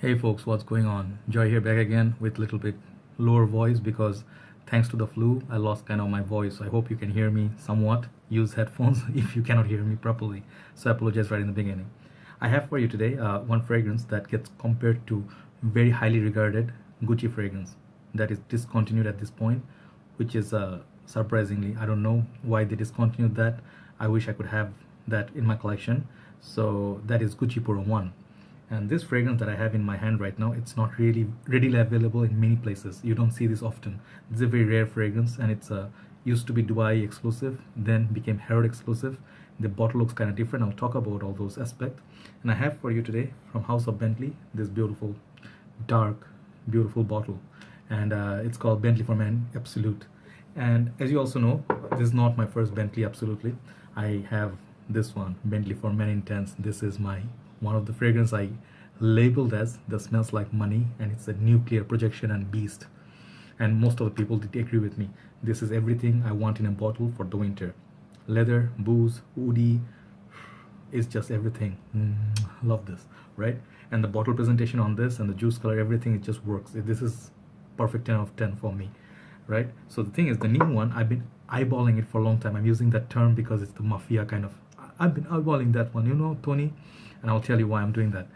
Hey folks, what's going on? Joy here, back again with little bit lower voice because thanks to the flu, I lost kind of my voice. I hope you can hear me somewhat. Use headphones if you cannot hear me properly. So I apologize right in the beginning. I have for you today one fragrance that gets compared to very highly regarded Gucci fragrance that is discontinued at this point, which is surprisingly, I don't know why they discontinued that. I wish I could have that in my collection. So that is Gucci Puro 1. And this fragrance that I have in my hand right now, it's not really readily available in many places. You don't see this often. It's a very rare fragrance, and it's used to be Dubai exclusive, then became Herod exclusive. The bottle looks kind of different. I'll talk about all those aspects. And I have for you today from House of Bentley this beautiful, dark, beautiful bottle, and it's called Bentley for Men Absolute. And as you also know, this is not my first Bentley Absolutely. I have this one, Bentley for Men Intense. This is my one of the fragrance I labeled as the smells like money, and it's a nuclear projection and beast. And most of the people did agree with me. This is everything I want in a bottle for the winter. Leather, booze, woody, it's just everything. Love this, right? And the bottle presentation on this and the juice color, everything, it just works. This is perfect 10 out of 10 for me, right? So the thing is, the new one, I've been eyeballing it for a long time. I'm using that term because it's the mafia kind of. I've been eyeballing that one, you know, Tony, and I'll tell you why I'm doing that.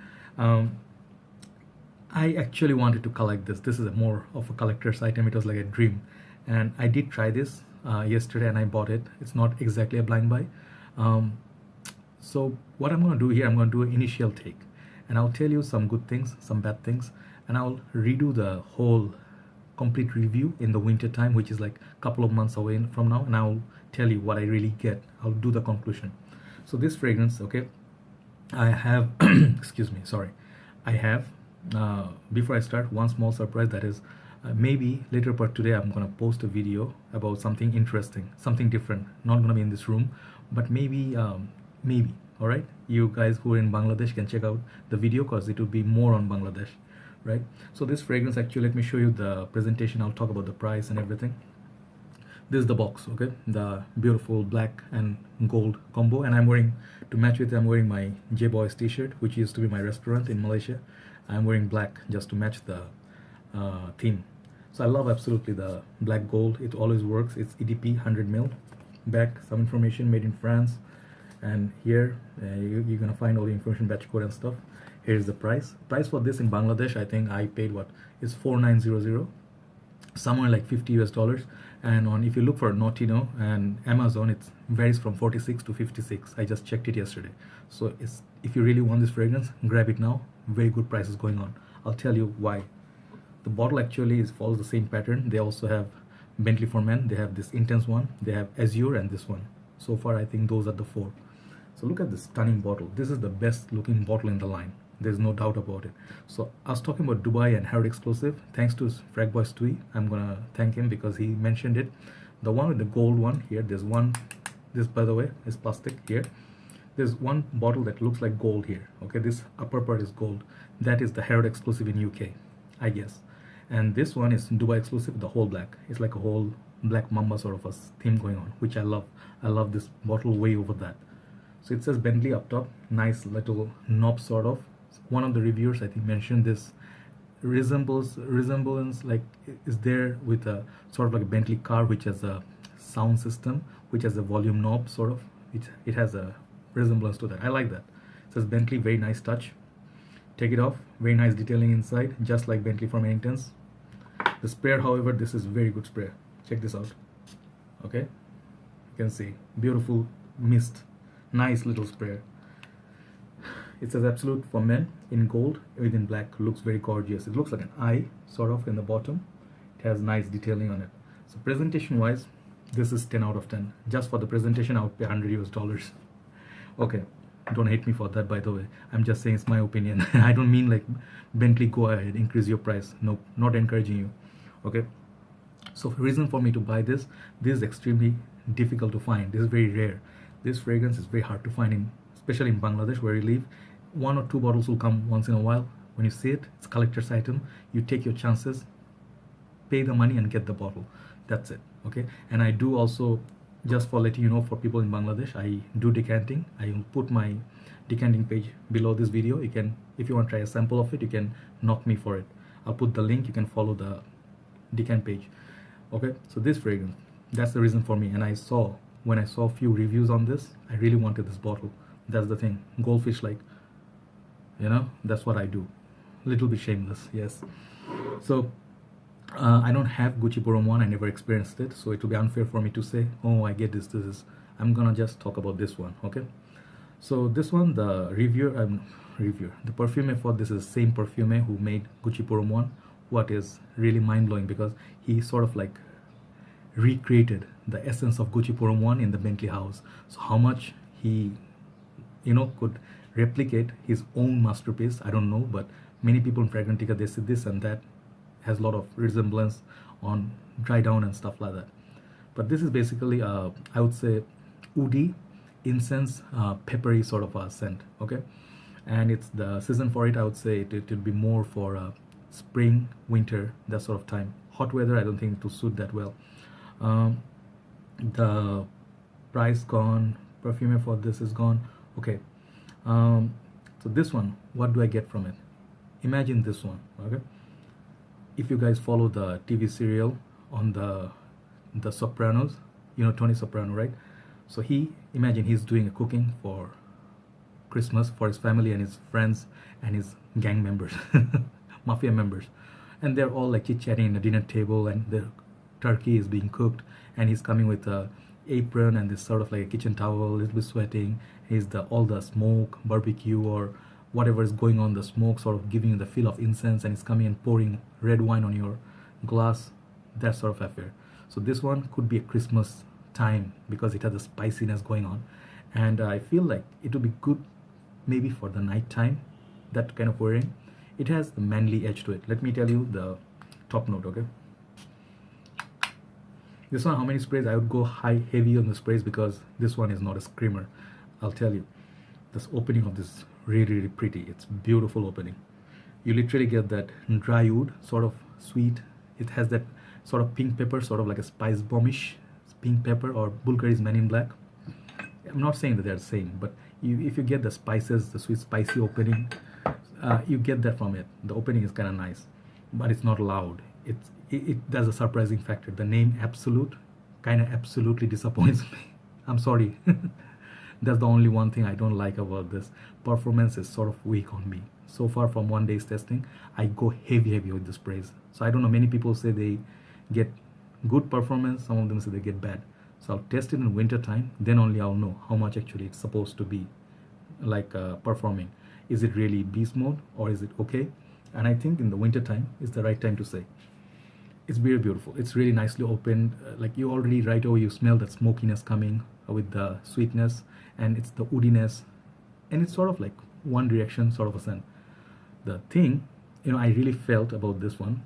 I actually wanted to collect this. This is a more of a collector's item. It was like a dream, and I did try this yesterday, and I bought it. It's not exactly a blind buy. So what I'm going to do here, I'm going to do an initial take, and I'll tell you some good things, some bad things, and I'll redo the whole complete review in the winter time, which is like a couple of months away from now, and I'll tell you what I really get. I'll do the conclusion. So this fragrance, okay, I have excuse me, sorry, I have before I start, one small surprise, that is maybe later part today I'm gonna post a video about something interesting, something different, not gonna be in this room, but maybe maybe, all right, you guys who are in Bangladesh can check out the video because it will be more on Bangladesh, right? So this fragrance, actually, let me show you the presentation. I'll talk about the price and everything. This is the box, okay, the beautiful black and gold combo, and I'm wearing, to match with it, I'm wearing my J Boys t-shirt, which used to be my restaurant in Malaysia. I'm wearing black just to match the theme. So I love absolutely the black gold. It always works. It's EDP 100 ml. Back, some information, made in France, and here you're gonna find all the information, batch code and stuff. Here's the price for this in Bangladesh. I think I paid what is 4900, somewhere like $50 US, and on, if you look for Notino and Amazon, it varies from 46 to 56. I just checked it yesterday. So it's, if you really want this fragrance, grab it now. Very good prices going on. I'll tell you why. The bottle actually follows the same pattern. They also have Bentley for Men. They have this intense one, they have Azure, and this one. So far I think those are the four. So look at this stunning bottle. This is the best looking bottle in the line. There's no doubt about it. So I was talking about Dubai and Herod exclusive. Thanks to Frag Boy Stewie, I'm gonna thank him because he mentioned it. The one with the gold one here, there's one, this by the way is plastic here. There's one bottle that looks like gold here, okay, this upper part is gold. That is the Herod exclusive in UK, I guess. And this one is Dubai exclusive, the whole black. It's like a whole black mamba sort of a theme going on, which I love. I love this bottle way over that. So it says Bentley up top, nice little knob sort of. One of the reviewers, I think, mentioned this resemblance like is there with a sort of like a Bentley car, which has a sound system, which has a volume knob sort of. It has a resemblance to that. I like that. It says Bentley, very nice touch. Take it off, very nice detailing inside, just like Bentley from Intense. The sprayer, however, this is very good sprayer. Check this out. Okay, you can see beautiful mist, nice little sprayer. It says Absolute for Men in gold within black. Looks very gorgeous. It looks like an eye sort of in the bottom. It has nice detailing on it. So presentation wise, this is 10 out of 10. Just for the presentation, I would pay $100 US. Okay, don't hate me for that, by the way. I'm just saying it's my opinion. I don't mean like Bentley, go ahead, increase your price. Nope, not encouraging you. Okay, so reason for me to buy this is extremely difficult to find. This is very rare. This fragrance is very hard to find in, especially in Bangladesh where you live. 1 or 2 bottles will come once in a while. When you see it, it's a collector's item. You take your chances, pay the money and get the bottle. That's it. Okay, and I do also, just for letting you know, for people in Bangladesh, I do decanting. I put my decanting page below this video. You can, if you want to try a sample of it, you can knock me for it. I'll put the link. You can follow the decant page. Okay, so this fragrance, that's the reason for me. And when I saw a few reviews on this, I really wanted this bottle. That's the thing, goldfish like, you know, that's what I do. Little bit shameless, yes. So I don't have Gucci Pour Homme 1. I never experienced it, so it will be unfair for me to say, oh, I get this. I'm gonna just talk about this one. Okay, so this one, the the perfumer for this is the same perfumer who made Gucci Pour Homme 1. What is really mind-blowing, because he sort of like recreated the essence of Gucci Pour Homme 1 in the Bentley house. So how much he, you know, could replicate his own masterpiece, I don't know, but many people in Fragrantica, they say this and that has a lot of resemblance on dry down and stuff like that. But this is basically I would say woody, incense, peppery sort of a scent. Okay, and it's the season for it. I would say it will be more for spring, winter, that sort of time. Hot weather, I don't think it will suit that well. The price gone, perfume for this is gone. Okay, so this one, what do I get from it? Imagine this one. Okay, if you guys follow the TV serial on the Sopranos, you know Tony Soprano, right? So imagine he's doing a cooking for Christmas for his family and his friends and his gang members, mafia members, and they're all like chit-chatting in a dinner table, and the turkey is being cooked, and he's coming with a apron and this sort of like a kitchen towel, a little bit sweating. He's all the smoke, barbecue or whatever is going on, the smoke sort of giving you the feel of incense, and he's coming and pouring red wine on your glass, that sort of affair. So this one could be a Christmas time because it has a spiciness going on, and I feel like it would be good maybe for the night time, that kind of wearing. It has the manly edge to it. Let me tell you the top note. Okay, this one, how many sprays? I would go heavy on the sprays because this one is not a screamer. I'll tell you, this opening of this really pretty. It's beautiful opening. You literally get that dry wood, sort of sweet. It has that sort of pink pepper, sort of like a spice bombish pink pepper, or Bulgari's Men in Black. I'm not saying that they're the same, but if you get the spices, the sweet spicy opening, you get that from it. The opening is kind of nice, but it's not loud. It does a surprising factor. The name Absolute kind of absolutely disappoints me. I'm sorry. That's the only one thing I don't like about this. Performance is sort of weak on me. So far from one day's testing, I go heavy with the sprays. So I don't know, many people say they get good performance, some of them say they get bad. So I'll test it in winter time, then only I'll know how much actually it's supposed to be like performing. Is it really beast mode or is it okay? And I think in the winter time is the right time to say. It's very beautiful. It's really nicely opened. Like you already right away you smell that smokiness coming with the sweetness, and it's the woodiness, and it's sort of like one direction sort of a scent. The thing, you know, I really felt about this one,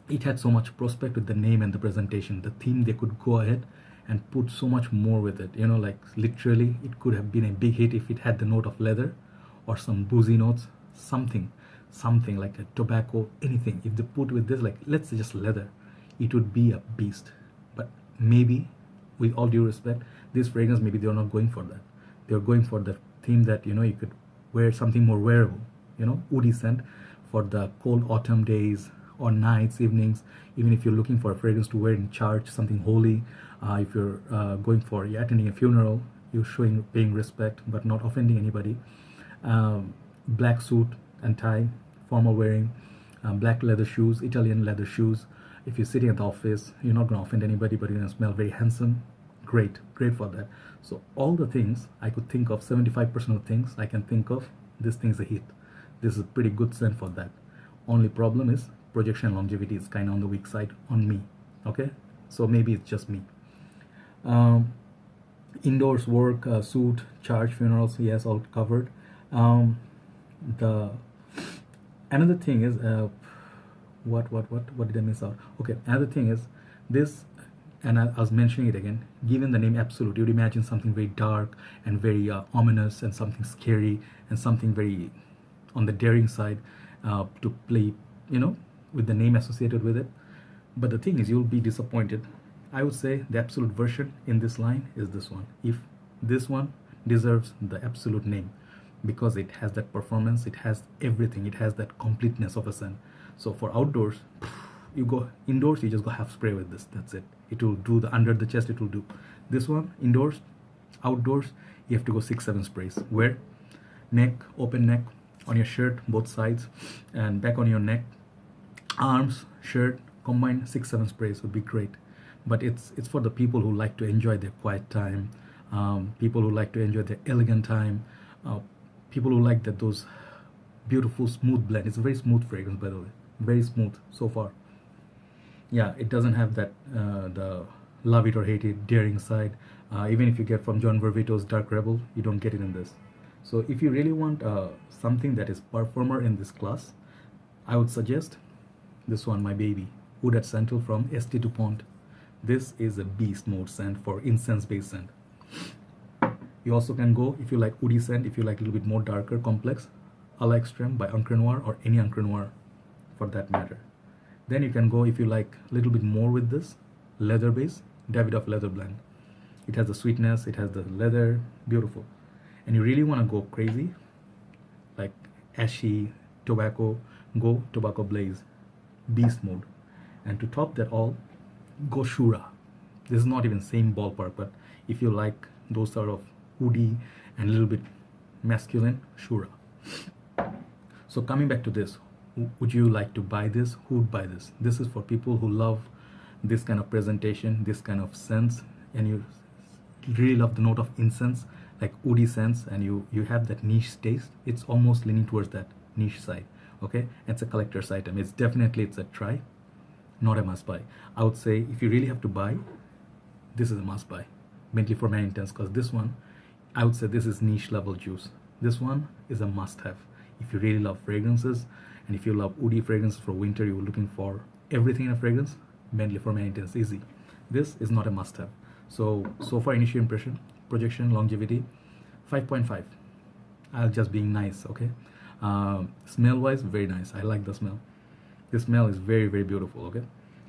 it had so much prospect with the name and the presentation, the theme. They could go ahead and put so much more with it, you know, like literally it could have been a big hit if it had the note of leather or some boozy notes, something like a tobacco, anything. If they put with this, like let's say just leather, it would be a beast. But maybe, with all due respect, this fragrance, maybe they're not going for that. They're going for the theme that, you know, you could wear something more wearable, you know, woody scent for the cold autumn days or nights, evenings. Even if you're looking for a fragrance to wear in church, something holy, if you're you're attending a funeral, you're paying respect but not offending anybody. Black suit and tie, formal wearing, black leather shoes, Italian leather shoes. If you're sitting at the office, you're not going to offend anybody, but you're going to smell very handsome. Great for that. So all the things I could think of, 75% of things I can think of, this thing's a hit. This is a pretty good scent for that. Only problem is projection longevity is kind of on the weak side on me. Okay, so maybe it's just me. Indoors work, suit, church, funerals, yes, all covered. Another thing is what did I miss out? Okay, another thing is this, and I was mentioning it again, given the name Absolute, you'd imagine something very dark and very ominous and something scary and something very on the daring side to play, you know, with the name associated with it. But the thing is, you'll be disappointed. I would say the Absolute version in this line is this one. If this one deserves the Absolute name, because it has that performance, it has everything, it has that completeness of a scent. So for outdoors, you go indoors, you just go half spray with this, that's it. It will do the under the chest, it will do. This one indoors. Outdoors, you have to go 6-7 sprays. Where? Neck, open neck, on your shirt, both sides, and back on your neck, arms, shirt, combined 6-7 sprays would be great. But it's for the people who like to enjoy their quiet time, people who like to enjoy their elegant time, people who like that those beautiful smooth blend. It's a very smooth fragrance, by the way, very smooth so far. Yeah, it doesn't have that the love it or hate it daring side. Even if you get from John Vervito's Dark Rebel, you don't get it in this. So if you really want something that is performer in this class, I would suggest this one, my baby, Wood at Santal from St. Dupont. This is a beast mode scent for incense based scent. You also can go, if you like woody scent, if you like a little bit more darker, complex, A la Extreme by Encre Noir, or any Encre Noir for that matter. Then you can go, if you like a little bit more with this, leather base, Davidoff leather blend. It has the sweetness, it has the leather, beautiful. And you really want to go crazy, like ashy, tobacco, go Tobacco Blaze, beast mode. And to top that all, go Shura. This is not even same ballpark, but if you like those sort of woody and a little bit masculine, Shura. So coming back to this, would you like to buy this? Who would buy this? This is for people who love this kind of presentation, this kind of scents, and you really love the note of incense, like woody scents, and you have that niche taste. It's almost leaning towards that niche side. Okay, it's a collector's item. It's a try, not a must buy. I would say if you really have to buy, this is a must buy, Bentley for Man Intense, because this one, I would say this is niche level juice. This one is a must have. If you really love fragrances, and if you love woody fragrances for winter, you're looking for everything in a fragrance, Bentley for Man Intense, easy. This is not a must have. So far initial impression, projection, longevity, 5.5. I'll just being nice, okay? Smell wise, very nice. I like the smell. The smell is very, very beautiful, okay?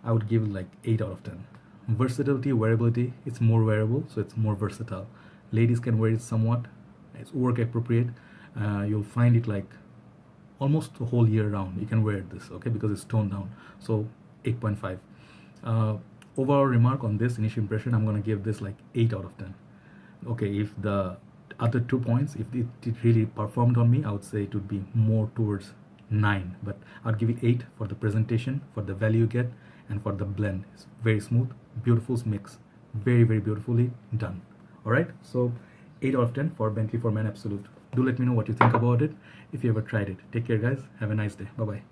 I would give it like 8 out of 10. Versatility, wearability, it's more wearable, so it's more versatile. Ladies can wear it somewhat. It's work appropriate. You'll find it like almost the whole year round. You can wear this, okay? Because it's toned down. So 8.5. Overall remark on this initial impression, I'm gonna give this like 8 out of 10. Okay, if the other 2 points, if it really performed on me, I would say it would be more towards 9, but I'd give it 8 for the presentation, for the value you get, and for the blend. It's very smooth, beautiful mix, very, very beautifully done. All right, so 8 out of 10 for Bentley for Man Absolute. Do let me know what you think about it if you ever tried it. Take care, guys. Have a nice day. Bye bye.